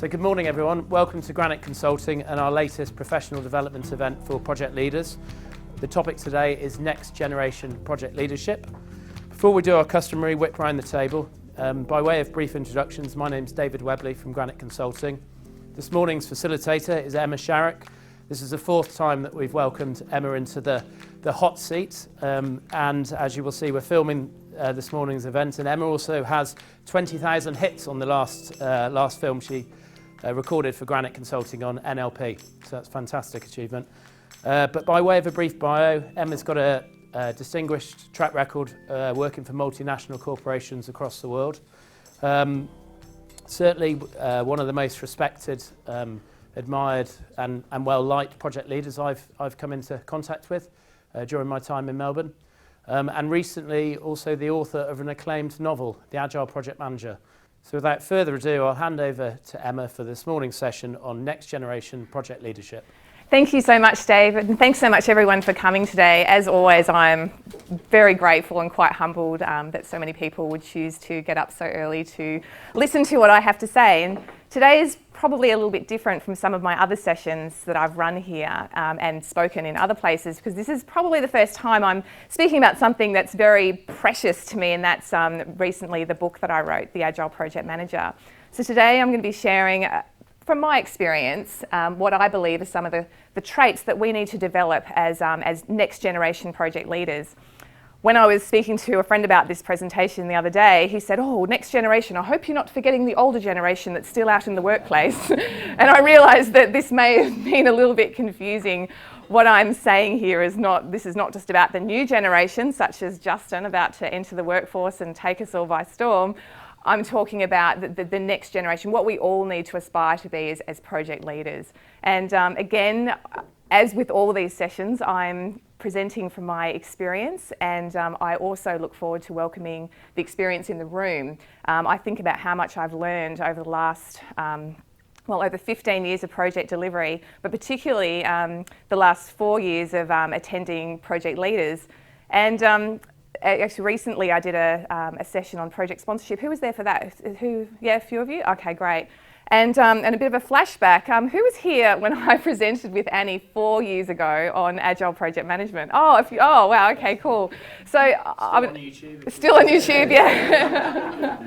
So good morning everyone, welcome to Granite Consulting and our latest professional development event for project leaders. The topic today is next generation project leadership. Before we do our customary whip round the table, by way of brief introductions, my name's David Webley from Granite Consulting. This morning's facilitator is Emma Sharrock. This is the fourth time that we've welcomed Emma into the hot seat, and as you will see, we're filming this morning's event, and Emma also has 20,000 hits on the last film she recorded for Granite Consulting on NLP, so that's a fantastic achievement. But by way of a brief bio, Emma's got a distinguished track record working for multinational corporations across the world. Certainly one of the most respected, admired and well-liked project leaders I've come into contact with during my time in Melbourne. And recently also the author of an acclaimed novel, The Agile Project Manager. So without further ado, I'll hand over to Emma for this morning's session on next generation project leadership. Thank you so much, Dave, and thanks so much everyone for coming today. As always, I'm very grateful and quite humbled that so many people would choose to get up so early to listen to what I have to say. And today is probably a little bit different from some of my other sessions that I've run here and spoken in other places, because this is probably the first time I'm speaking about something that's very precious to me, and that's recently the book that I wrote, The Agile Project Manager. So today I'm going to be sharing from my experience, what I believe are some of the traits that we need to develop as next generation project leaders. When I was speaking to a friend about this presentation the other day, he said, "Oh, next generation, I hope you're not forgetting the older generation that's still out in the workplace." And I realised that this may have been a little bit confusing. What I'm saying here is this is not just about the new generation, such as Justin about to enter the workforce and take us all by storm. I'm talking about the next generation, what we all need to aspire to be as project leaders. And again, as with all of these sessions, I'm presenting from my experience, and I also look forward to welcoming the experience in the room. I think about how much I've learned over the last over 15 years of project delivery, but particularly the last 4 years of attending project leaders. And actually, recently I did a session on project sponsorship. Who was there for that? Yeah, a few of you? Okay, great. And a bit of a flashback. Who was here when I presented with Annie 4 years ago on Agile Project Management? Oh, wow, okay, cool. So on YouTube. Still on YouTube, yeah.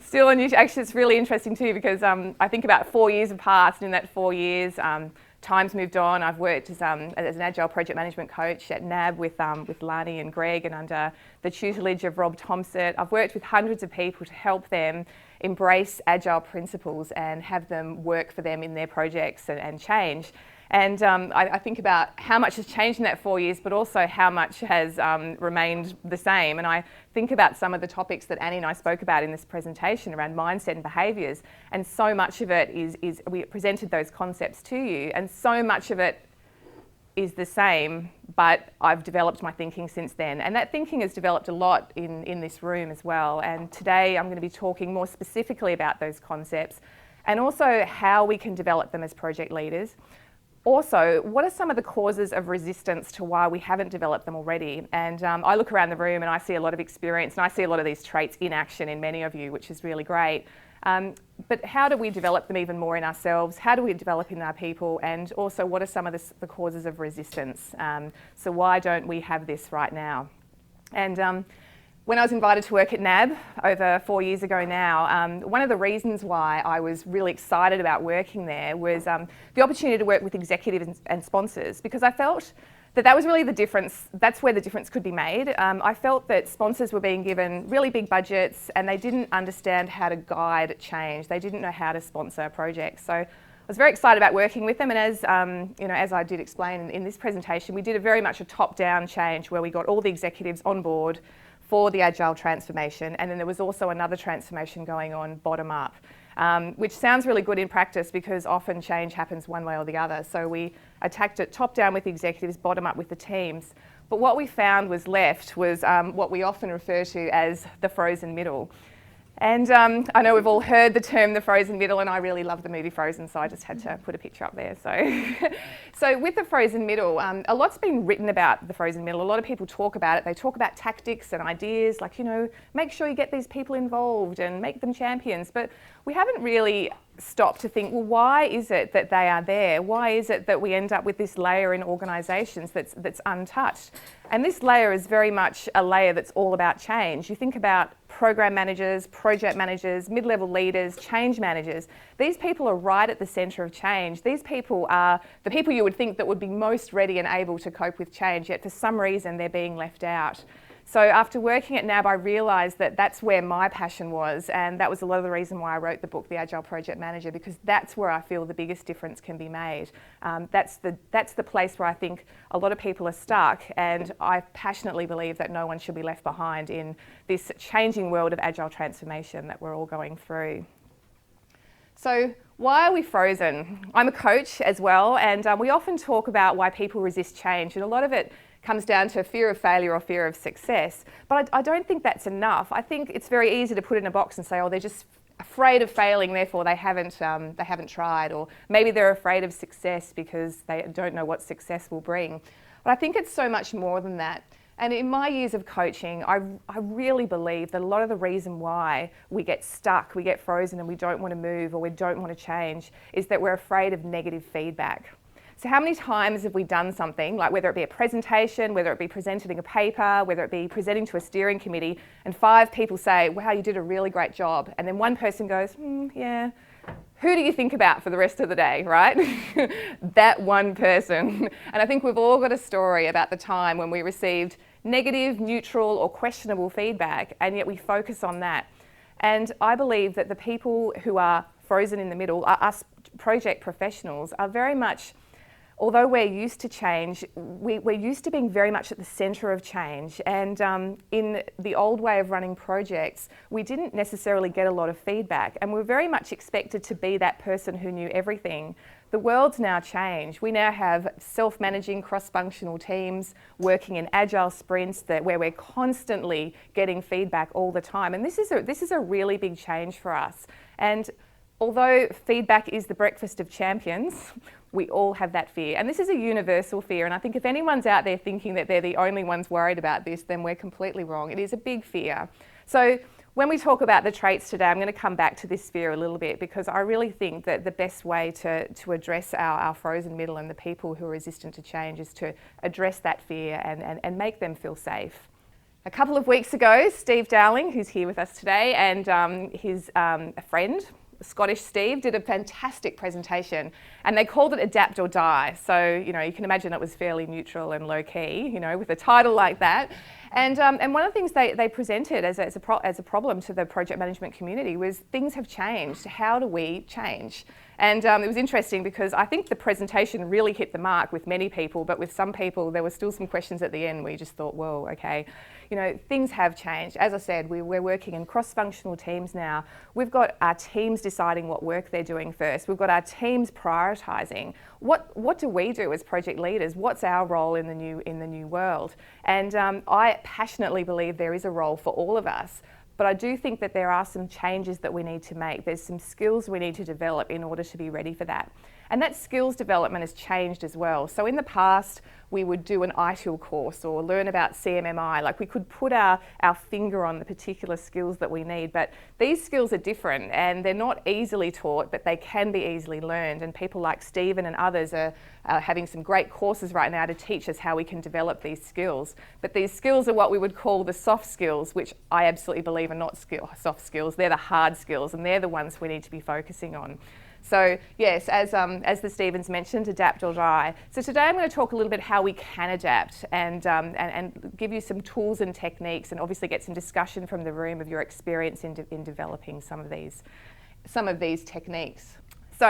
Still on YouTube. Actually, it's really interesting too, because I think about 4 years have passed, and in that 4 years, time's moved on. I've worked as an Agile Project Management coach at NAB with Lani and Greg, and under the tutelage of Rob Thompson. I've worked with hundreds of people to help them embrace Agile principles and have them work for them in their projects and change. And I think about how much has changed in that 4 years, but also how much has remained the same. And I think about some of the topics that Annie and I spoke about in this presentation around mindset and behaviours. And so much of it is we presented those concepts to you, and so much of it is the same, but I've developed my thinking since then. And that thinking has developed a lot in this room as well. And today I'm going to be talking more specifically about those concepts, and also how we can develop them as project leaders. Also, what are some of the causes of resistance to why we haven't developed them already? And I look around the room and I see a lot of experience, and I see a lot of these traits in action in many of you, which is really great. But how do we develop them even more in ourselves? How do we develop in our people? And also, what are some of the causes of resistance? So why don't we have this right now? And when I was invited to work at NAB over 4 years ago now, one of the reasons why I was really excited about working there was the opportunity to work with executives and sponsors, because I felt that was really the difference. That's where the difference could be made. I felt that sponsors were being given really big budgets, and they didn't understand how to guide change. They didn't know how to sponsor projects. So I was very excited about working with them, and as I did explain in this presentation, we did very much a top-down change where we got all the executives on board for the Agile transformation, and then there was also another transformation going on bottom-up, which sounds really good in practice because often change happens one way or the other. So we attacked it top-down with the executives, bottom-up with the teams. But what we found was left was what we often refer to as the frozen middle. And I know we've all heard the term the frozen middle, and I really love the movie Frozen, so I just had to put a picture up there. So with the frozen middle, a lot's been written about the frozen middle. A lot of people talk about it. They talk about tactics and ideas, like, make sure you get these people involved and make them champions. But we haven't really stopped to think, well, why is it that they are there? Why is it that we end up with this layer in organisations that's untouched? And this layer is very much a layer that's all about change. You think about program managers, project managers, mid-level leaders, change managers. These people are right at the centre of change. These people are the people you would think that would be most ready and able to cope with change, yet for some reason they're being left out. So after working at NAB, I realised that that's where my passion was, and that was a lot of the reason why I wrote the book, The Agile Project Manager, because that's where I feel the biggest difference can be made. That's the place where I think a lot of people are stuck, and I passionately believe that no one should be left behind in this changing world of agile transformation that we're all going through. So why are we frozen? I'm a coach as well, and we often talk about why people resist change, and a lot of it comes down to fear of failure or fear of success. But I don't think that's enough. I think it's very easy to put in a box and say, oh, they're just afraid of failing, therefore they haven't tried, or maybe they're afraid of success because they don't know what success will bring. But I think it's so much more than that. And in my years of coaching, I really believe that a lot of the reason why we get stuck, we get frozen and we don't want to move or we don't want to change is that we're afraid of negative feedback. So how many times have we done something, like whether it be a presentation, whether it be presenting a paper, whether it be presenting to a steering committee, and 5 people say, wow, you did a really great job. And then one person goes, yeah. Who do you think about for the rest of the day, right? That one person. And I think we've all got a story about the time when we received negative, neutral, or questionable feedback, and yet we focus on that. And I believe that the people who are frozen in the middle, us project professionals, are very much, although we're used to change, we're used to being very much at the centre of change. And in the old way of running projects, we didn't necessarily get a lot of feedback, and we're very much expected to be that person who knew everything. The world's now changed. We now have self-managing cross-functional teams working in agile sprints where we're constantly getting feedback all the time. And this is a really big change for us. And although feedback is the breakfast of champions, we all have that fear. And this is a universal fear. And I think if anyone's out there thinking that they're the only ones worried about this, then we're completely wrong. It is a big fear. So when we talk about the traits today, I'm going to come back to this fear a little bit, because I really think that the best way to address our frozen middle and the people who are resistant to change is to address that fear and make them feel safe. A couple of weeks ago, Steve Dowling, who's here with us today, and his a friend, Scottish Steve, did a fantastic presentation, and they called it Adapt or Die. So, you can imagine it was fairly neutral and low-key, with a title like that. And one of the things they presented as a problem to the project management community was things have changed. How do we change? And it was interesting because I think the presentation really hit the mark with many people, but with some people there were still some questions at the end where you just thought, whoa, okay. Things have changed. As I said, we're working in cross-functional teams now. We've got our teams deciding what work they're doing first. We've got our teams prioritising. What do we do as project leaders? What's our role in the new world? And I passionately believe there is a role for all of us. But I do think that there are some changes that we need to make. There's some skills we need to develop in order to be ready for that. And that skills development has changed as well. So in the past, we would do an ITIL course or learn about CMMI. Like we could put our finger on the particular skills that we need. But these skills are different and they're not easily taught, but they can be easily learned. And people like Stephen and others are having some great courses right now to teach us how we can develop these skills. But these skills are what we would call the soft skills, which I absolutely believe are not soft skills. They're the hard skills, and they're the ones we need to be focusing on. So yes, as the Stevens mentioned, adapt or die. So today I'm going to talk a little bit how we can adapt and give you some tools and techniques, and obviously get some discussion from the room of your experience in developing some of these techniques. So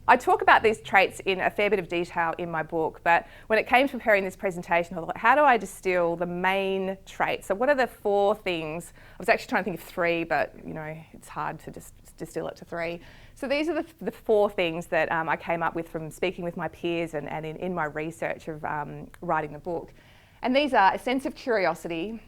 I talk about these traits in a fair bit of detail in my book, but when it came to preparing this presentation, I thought, how do I distill the main traits? So what are the 4 things? I was actually trying to think of 3, but it's hard to just distill it to 3. So these are the 4 things that I came up with from speaking with my peers and in my research of writing the book. And these are a sense of curiosity,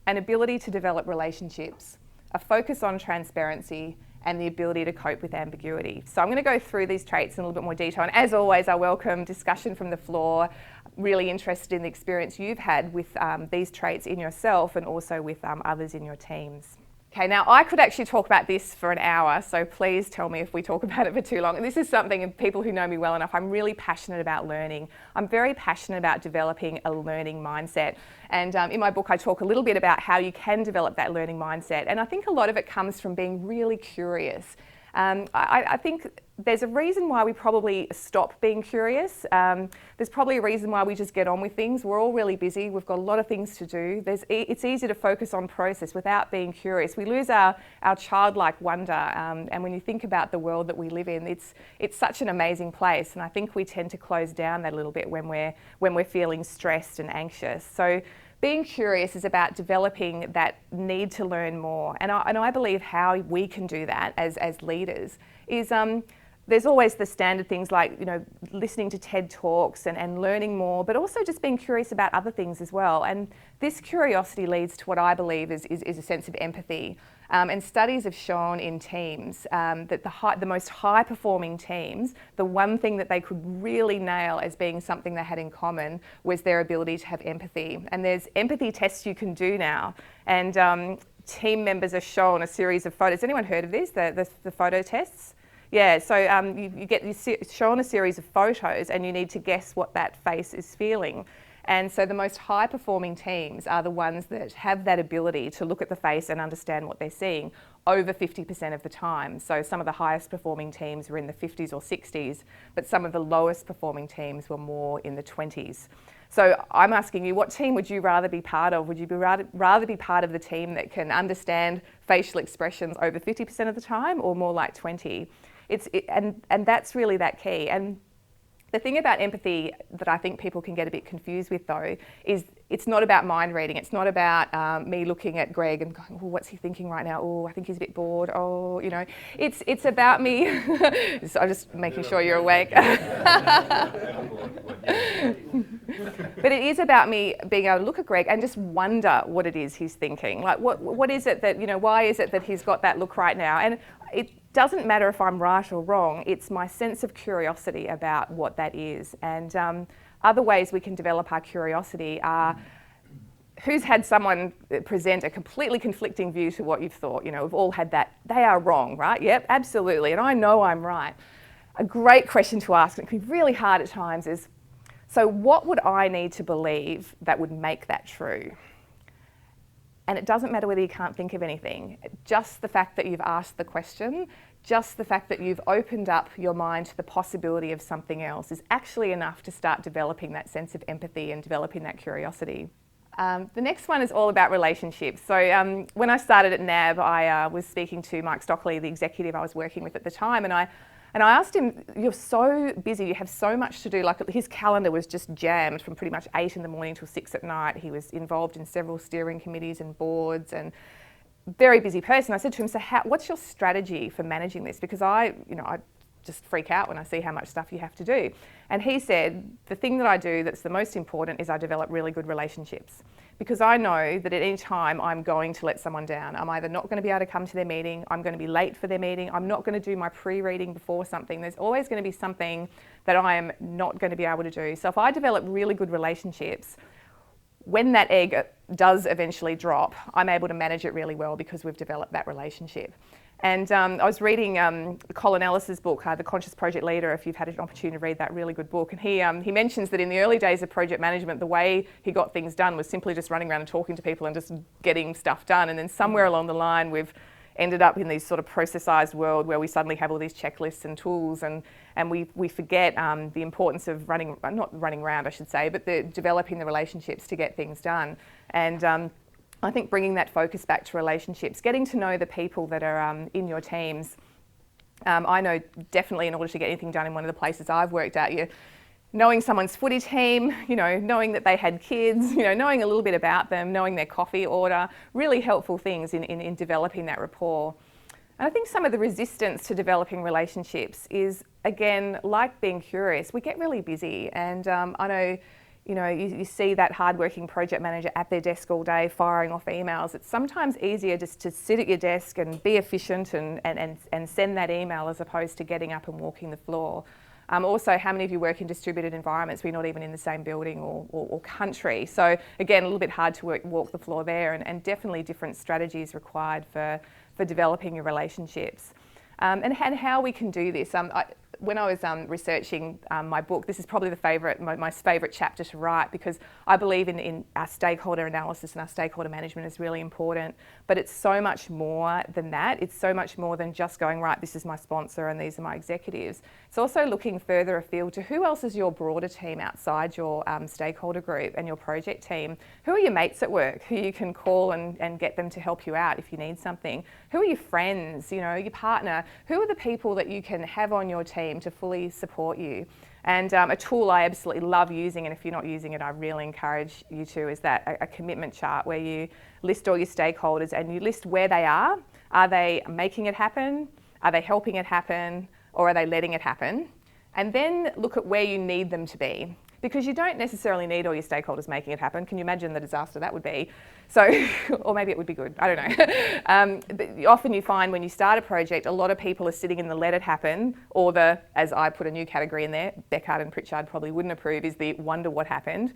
an ability to develop relationships, a focus on transparency, and the ability to cope with ambiguity. So I'm going to go through these traits in a little bit more detail. And as always, I welcome discussion from the floor. Really interested in the experience you've had with these traits in yourself and also with others in your teams. Okay, now I could actually talk about this for an hour, so please tell me if we talk about it for too long. This is something, and people who know me well enough, I'm really passionate about learning. I'm very passionate about developing a learning mindset. And in my book, I talk a little bit about how you can develop that learning mindset. And I think a lot of it comes from being really curious. I think there's a reason why we probably stop being curious. There's probably a reason why we just get on with things. We're all really busy. We've got a lot of things to do. It's easy to focus on process without being curious. We lose our childlike wonder. And when you think about the world that we live in, it's such an amazing place. And I think we tend to close down that a little bit when we're feeling stressed and anxious. So being curious is about developing that need to learn more. And I believe how we can do that as leaders is there's always the standard things like, listening to TED Talks and learning more, but also just being curious about other things as well. And this curiosity leads to what I believe is a sense of empathy. And studies have shown in teams that the most high-performing teams, the one thing that they could really nail as being something they had in common was their ability to have empathy. And there's empathy tests you can do now. And team members are shown a series of photos. Has anyone heard of this, the photo tests? Yeah, so you're shown a series of photos and you need to guess what that face is feeling. And so the most high-performing teams are the ones that have that ability to look at the face and understand what they're seeing over 50% of the time. So some of the highest performing teams were in the 50s or 60s, but some of the lowest performing teams were more in the 20s. So I'm asking you, what team would you rather be part of? Would you rather be part of the team that can understand facial expressions over 50% of the time, or more like 20? And that's really that key. And the thing about empathy that I think people can get a bit confused with, though, is it's not about mind reading. It's not about me looking at Greg and going, oh, what's he thinking right now? Oh, I think he's a bit bored. Oh, it's about me. So I'm just making sure you're awake. But it is about me being able to look at Greg and just wonder what it is he's thinking. Like, what is it that, why is it that he's got that look right now? And it doesn't matter if I'm right or wrong. It's my sense of curiosity about what that is. And other ways we can develop our curiosity are, who's had someone present a completely conflicting view to what you've thought? We've all had that. They are wrong, right? Yep, absolutely. And I know I'm right. A great question to ask, and it can be really hard at times, is, so what would I need to believe that would make that true? And it doesn't matter whether you can't think of anything. Just the fact that you've asked the question, just the fact that you've opened up your mind to the possibility of something else is actually enough to start developing that sense of empathy and developing that curiosity. The next one is all about relationships. So when I started at NAB, I was speaking to Mike Stockley, the executive I was working with at the time, and I asked him, you're so busy, you have so much to do. Like, his calendar was just jammed from pretty much 8 in the morning till 6 at night. He was involved in several steering committees and boards, and very busy person. I said to him, so what's your strategy for managing this? Because I just freak out when I see how much stuff you have to do. And he said, the thing that I do that's the most important is I develop really good relationships. Because I know that at any time I'm going to let someone down. I'm either not going to be able to come to their meeting, I'm going to be late for their meeting, I'm not going to do my pre-reading before something. There's always going to be something that I am not going to be able to do. So if I develop really good relationships, when that egg does eventually drop, I'm able to manage it really well because we've developed that relationship. And I was reading Colin Ellis's book, The Conscious Project Leader, if you've had an opportunity to read that really good book. And he mentions that in the early days of project management, the way he got things done was simply just running around and talking to people and just getting stuff done. And then somewhere along the line, we've ended up in this sort of processized world where we suddenly have all these checklists and tools, and we forget the importance of not running around, I should say, but developing the relationships to get things done. And I think bringing that focus back to relationships, getting to know the people that are in your teams. I know definitely in order to get anything done in one of the places I've worked at, knowing someone's footy team, knowing that they had kids, knowing a little bit about them, knowing their coffee order, really helpful things in developing that rapport. And I think some of the resistance to developing relationships is, again, like being curious, we get really busy. And I know you see that hardworking project manager at their desk all day firing off emails. It's sometimes easier just to sit at your desk and be efficient and send that email as opposed to getting up and walking the floor. Also, how many of you work in distributed environments where you're not even in the same building or country? So again, a little bit hard to walk the floor there, and definitely different strategies required for developing your relationships. And how we can do this. When I was researching my book, this is probably my favourite chapter to write, because I believe in our stakeholder analysis and our stakeholder management is really important, but it's so much more than that. It's so much more than just going, right, this is my sponsor and these are my executives. It's also looking further afield to who else is your broader team outside your stakeholder group and your project team. Who are your mates at work who you can call and get them to help you out if you need something? Who are your friends, your partner? Who are the people that you can have on your team to fully support you? And a tool I absolutely love using, and if you're not using it, I really encourage you to, is that a commitment chart where you list all your stakeholders and you list where they are. Are they making it happen? Are they helping it happen? Or are they letting it happen? And then look at where you need them to be. Because you don't necessarily need all your stakeholders making it happen. Can you imagine the disaster that would be? So, or maybe it would be good, I don't know. But often you find when you start a project, a lot of people are sitting in the let it happen, or the, as I put a new category in there, Beckard and Pritchard probably wouldn't approve, is the wonder what happened.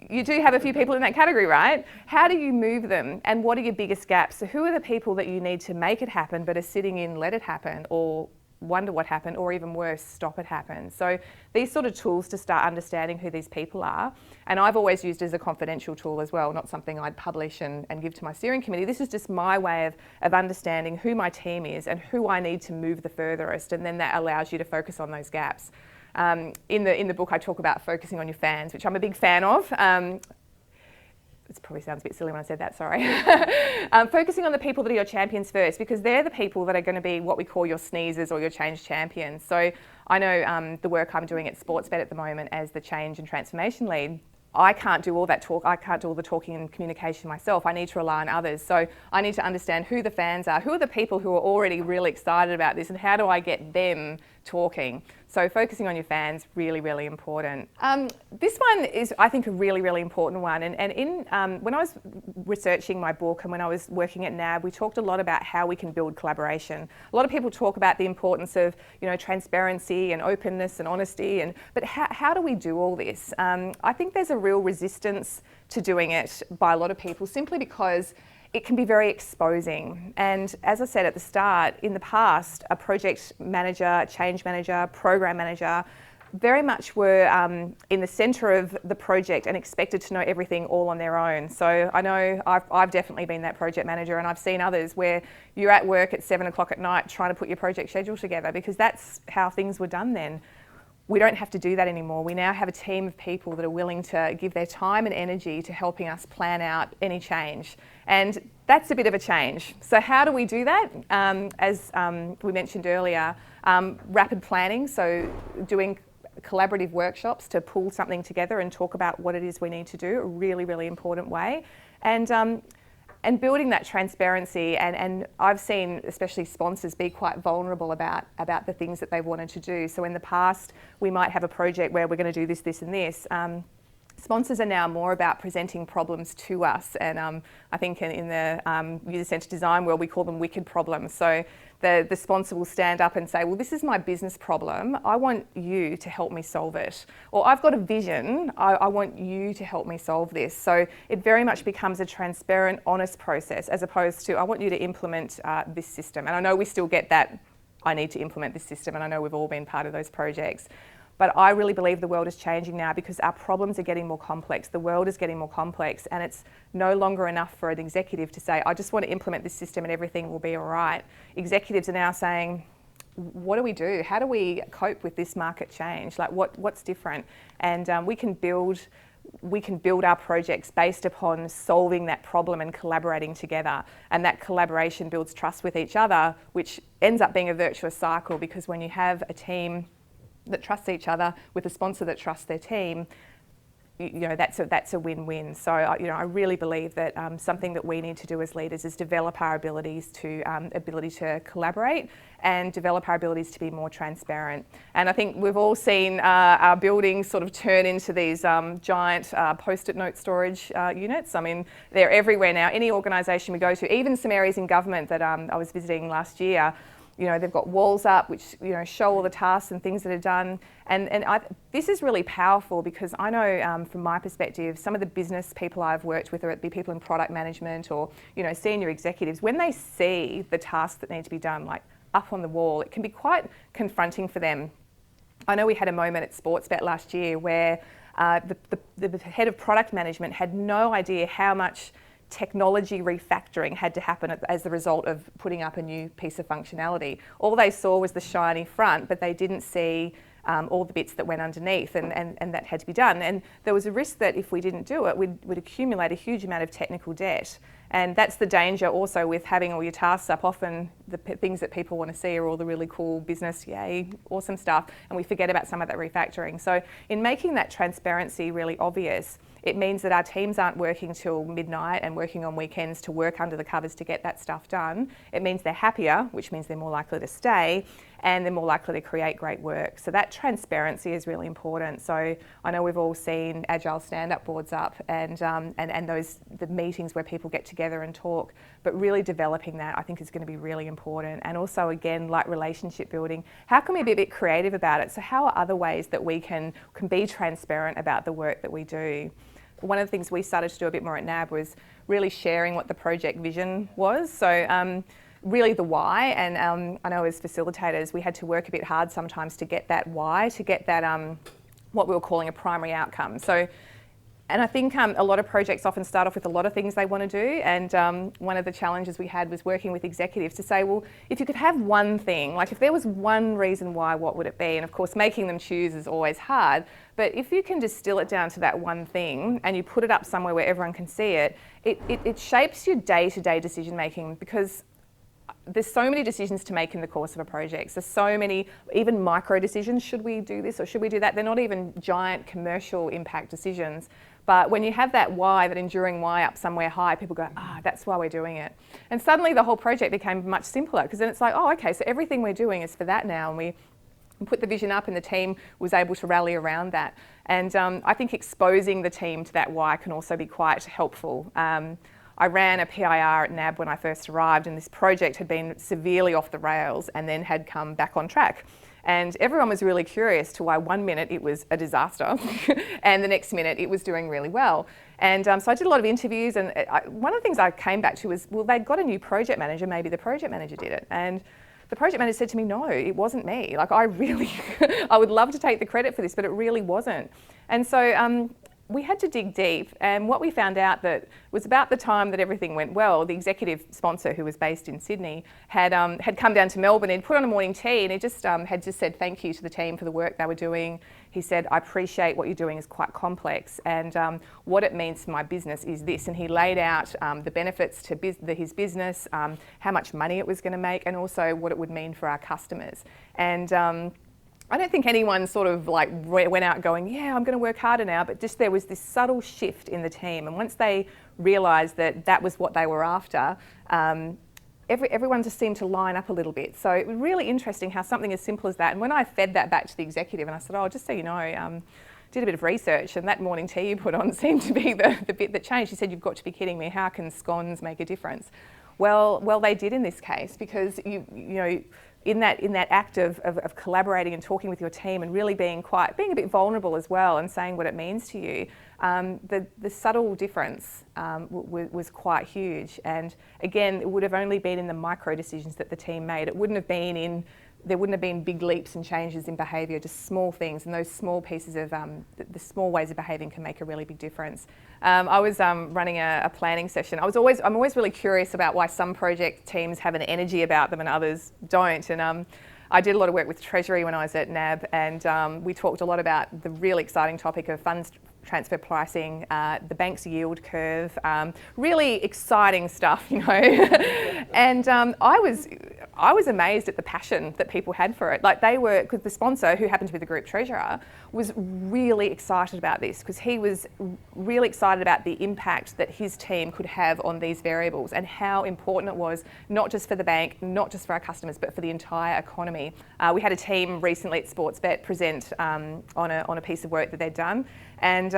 You do have a few people in that category, right? How do you move them? And what are your biggest gaps? So who are the people that you need to make it happen but are sitting in let it happen, or wonder what happened, or even worse, stop it happen? So these sort of tools to start understanding who these people are, and I've always used as a confidential tool as well, not something I'd publish and give to my steering committee. This is just my way of understanding who my team is and who I need to move the furthest, and then that allows you to focus on those gaps. In the book I talk about focusing on your fans, which I'm a big fan of. It probably sounds a bit silly when I said that, sorry. Focusing on the people that are your champions first, because they're the people that are going to be what we call your sneezers or your change champions. So I know the work I'm doing at Sportsbet at the moment as the change and transformation lead, I can't do all that talk, I can't do all the talking and communication myself. I need to rely on others. So I need to understand who the fans are, who are the people who are already really excited about this, and how do I get them talking? So focusing on your fans, really, really important. This one is, I think, a really, really important one. And when I was researching my book and when I was working at NAB, we talked a lot about how we can build collaboration. A lot of people talk about the importance of, transparency and openness and honesty, but how do we do all this? I think there's a real resistance to doing it by a lot of people, simply because it can be very exposing. And as I said at the start, in the past, a project manager, change manager, program manager very much were in the centre of the project and expected to know everything all on their own. So I know I've definitely been that project manager, and I've seen others where you're at work at 7 o'clock at night trying to put your project schedule together, because that's how things were done then. We don't have to do that anymore. We now have a team of people that are willing to give their time and energy to helping us plan out any change. And that's a bit of a change. So how do we do that? As we mentioned earlier, rapid planning, so doing collaborative workshops to pull something together and talk about what it is we need to do, a really, really important way. And building that transparency, and I've seen especially sponsors be quite vulnerable about the things that they've wanted to do. So in the past, we might have a project where we're going to do this, this and this. Sponsors are now more about presenting problems to us, and I think in the user-centred design world we call them wicked problems. So the sponsor will stand up and say, well, this is my business problem, I want you to help me solve it. Or I've got a vision, I want you to help me solve this. So it very much becomes a transparent, honest process, as opposed to, I want you to implement this system. And I know we still get that, I need to implement this system, and I know we've all been part of those projects. But I really believe the world is changing now, because our problems are getting more complex. The world is getting more complex, and it's no longer enough for an executive to say, I just want to implement this system and everything will be all right. Executives are now saying, what do we do? How do we cope with this market change? Like what's different? And we can build our projects based upon solving that problem and collaborating together. And that collaboration builds trust with each other, which ends up being a virtuous cycle, because when you have a team that trusts each other with a sponsor that trusts their team, that's a win-win. So I really believe that something that we need to do as leaders is develop our ability to collaborate and develop our abilities to be more transparent. And I think we've all seen our buildings sort of turn into these giant post-it note storage units. I mean, they're everywhere now. Any organisation we go to, even some areas in government that I was visiting last year, they've got walls up which show all the tasks and things that are done, and this is really powerful because I know from my perspective, some of the business people I've worked with, or it be people in product management or senior executives, when they see the tasks that need to be done like up on the wall, it can be quite confronting for them. I know we had a moment at Sportsbet last year where the head of product management had no idea how much technology refactoring had to happen as the result of putting up a new piece of functionality. All they saw was the shiny front, but they didn't see all the bits that went underneath, and that had to be done. And there was a risk that if we didn't do it, we'd accumulate a huge amount of technical debt. And that's the danger also with having all your tasks up. Often the things that people want to see are all the really cool business, yay, awesome stuff, and we forget about some of that refactoring. So in making that transparency really obvious, it means that our teams aren't working till midnight and working on weekends to work under the covers to get that stuff done. It means they're happier, which means they're more likely to stay, and they're more likely to create great work. So that transparency is really important. So I know we've all seen Agile stand-up boards up and the meetings where people get together and talk, but really developing that I think is going to be really important. And also again, like relationship building, how can we be a bit creative about it? So how are other ways that we can be transparent about the work that we do? One of the things we started to do a bit more at NAB was really sharing what the project vision was. So really the why, and I know as facilitators we had to work a bit hard sometimes to get that why, to get that what we were calling a primary outcome. So, and I think a lot of projects often start off with a lot of things they want to do, and one of the challenges we had was working with executives to say, well, if you could have one thing, like if there was one reason why, what would it be? And of course making them choose is always hard, but if you can distill it down to that one thing and you put it up somewhere where everyone can see it, it shapes your day-to-day decision making, because there's so many decisions to make in the course of a project. There's so many, even micro decisions. Should we do this or should we do that? They're not even giant commercial impact decisions. But when you have that why, that enduring why up somewhere high, people go, that's why we're doing it. And suddenly the whole project became much simpler, because then it's like, oh, okay, so everything we're doing is for that now. And we put the vision up and the team was able to rally around that. And I think exposing the team to that why can also be quite helpful. I ran a PIR at NAB when I first arrived, and this project had been severely off the rails and then had come back on track. And everyone was really curious to why one minute it was a disaster and the next minute it was doing really well. And so I did a lot of interviews, and one of the things I came back to was, well, they'd got a new project manager, maybe the project manager did it. And the project manager said to me, no, it wasn't me. Like I would love to take the credit for this, but it really wasn't. And so we had to dig deep, and what we found out that was about the time that everything went well, the executive sponsor, who was based in Sydney, had come down to Melbourne. He'd put on a morning tea, and he had just said thank you to the team for the work they were doing. He said, I appreciate what you're doing is quite complex, and what it means for my business is this. And he laid out the benefits to his business, how much money it was going to make, and also what it would mean for our customers. And I don't think anyone sort of like went out going, yeah, I'm going to work harder now, but just there was this subtle shift in the team. And once they realised that that was what they were after, everyone just seemed to line up a little bit. So it was really interesting how something as simple as that, and when I fed that back to the executive and I said, oh, just so you know, did a bit of research, and that morning tea you put on seemed to be the bit that changed. He said, you've got to be kidding me, how can scones make a difference? Well, they did in this case, because you know, in that act of collaborating and talking with your team and really being a bit vulnerable as well and saying what it means to you, the subtle difference was quite huge. And again, it would have only been in the micro decisions that the team made. There wouldn't have been big leaps and changes in behaviour, just small things, and those small pieces of the small ways of behaving can make a really big difference. I was running a planning session. I'm always really curious about why some project teams have an energy about them and others don't. And I did a lot of work with Treasury when I was at NAB, and we talked a lot about the really exciting topic of funds transfer pricing, the bank's yield curve, really exciting stuff, you know. And I was amazed at the passion that people had for it. Like they were, because the sponsor, who happened to be the group treasurer, was really excited about this because he was really excited about the impact that his team could have on these variables and how important it was, not just for the bank, not just for our customers, but for the entire economy. We had a team recently at Sportsbet present on a piece of work that they'd done, and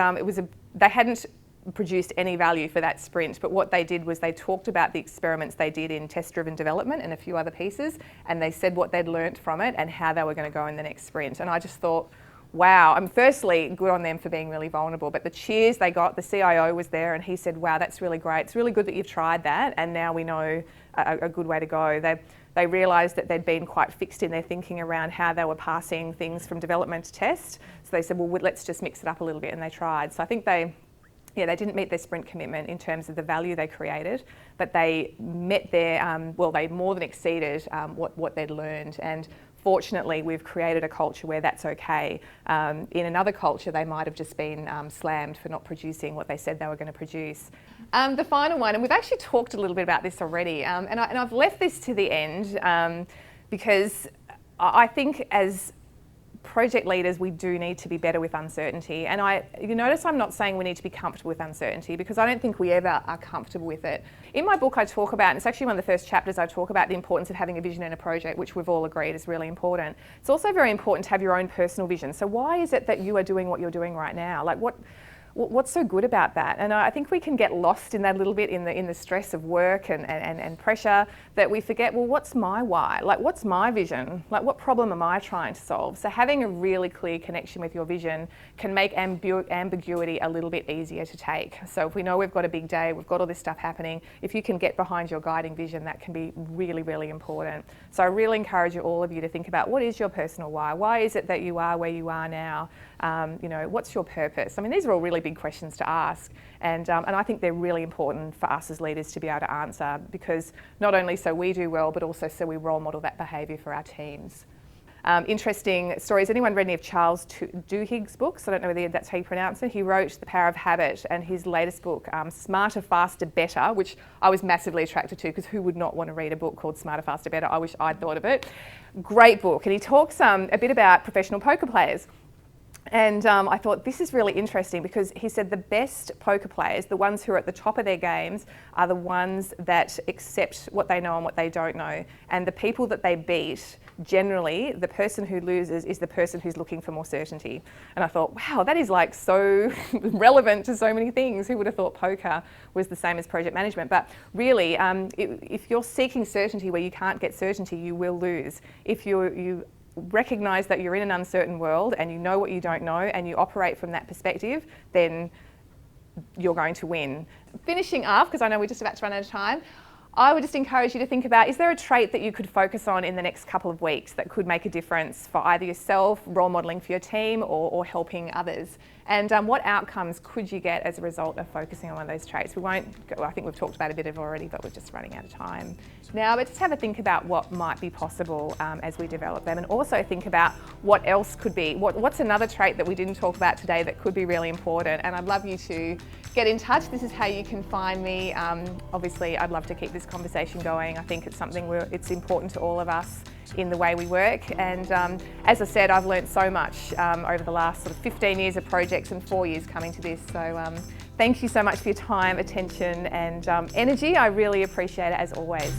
they hadn't produced any value for that sprint, but what they did was they talked about the experiments they did in test-driven development and a few other pieces, and they said what they'd learnt from it and how they were going to go in the next sprint. And I just thought, wow, firstly, good on them for being really vulnerable, but the cheers they got, the CIO was there and he said, wow, that's really great. It's really good that you've tried that, and now we know a good way to go. They realised that they'd been quite fixed in their thinking around how they were passing things from development to test, so they said, well, let's just mix it up a little bit, and they tried. So I think they didn't meet their sprint commitment in terms of the value they created, but they met their, they more than exceeded what they'd learned. And fortunately, we've created a culture where that's okay. In another culture, they might have just been slammed for not producing what they said they were going to produce. The final one, and we've actually talked a little bit about this already, and I've left this to the end because I think as project leaders, we do need to be better with uncertainty. And you notice I'm not saying we need to be comfortable with uncertainty because I don't think we ever are comfortable with it. In my book, I talk about, and it's actually one of the first chapters, I talk about the importance of having a vision in a project, which we've all agreed is really important. It's also very important to have your own personal vision. So why is it that you are doing what you're doing right now? Like what's so good about that? And I think we can get lost in that a little bit in the stress of work and pressure, that we forget, well, what's my why? Like, what's my vision? Like, what problem am I trying to solve? So having a really clear connection with your vision can make ambiguity a little bit easier to take. So if we know we've got a big day, we've got all this stuff happening, if you can get behind your guiding vision, that can be really, really important. So I really encourage all of you to think about, what is your personal why? Why is it that you are where you are now? What's your purpose? I mean, these are all really big questions to ask, and I think they're really important for us as leaders to be able to answer, because not only so we do well, but also so we role model that behaviour for our teams. Interesting story. Has anyone read any of Charles Duhigg's books? I don't know whether that's how you pronounce it. He wrote The Power of Habit, and his latest book, Smarter, Faster, Better, which I was massively attracted to, because who would not want to read a book called Smarter, Faster, Better? I wish I'd thought of it. Great book. And he talks a bit about professional poker players. And I thought, this is really interesting, because he said the best poker players, the ones who are at the top of their games, are the ones that accept what they know and what they don't know. And the people that they beat, generally, the person who loses is the person who's looking for more certainty. And I thought, wow, that is like so relevant to so many things. Who would have thought poker was the same as project management? But really, if you're seeking certainty where you can't get certainty, you will lose. If you recognise that you're in an uncertain world and you know what you don't know and you operate from that perspective, then you're going to win. Finishing up, because I know we're just about to run out of time, I would just encourage you to think about, is there a trait that you could focus on in the next couple of weeks that could make a difference for either yourself, role modelling for your team, or helping others? And what outcomes could you get as a result of focusing on one of those traits? We won't go, I think we've talked about a bit of it already, but we're just running out of time now. But just have a think about what might be possible as we develop them, and also think about what else could be, what's another trait that we didn't talk about today that could be really important. And I'd love you to get in touch. This is how you can find me. Obviously, I'd love to keep this conversation going. I think it's something it's important to all of us in the way we work. And as I said, I've learned so much over the last sort of 15 years of projects and 4 years coming to this. So thank you so much for your time, attention and energy. I really appreciate it, as always.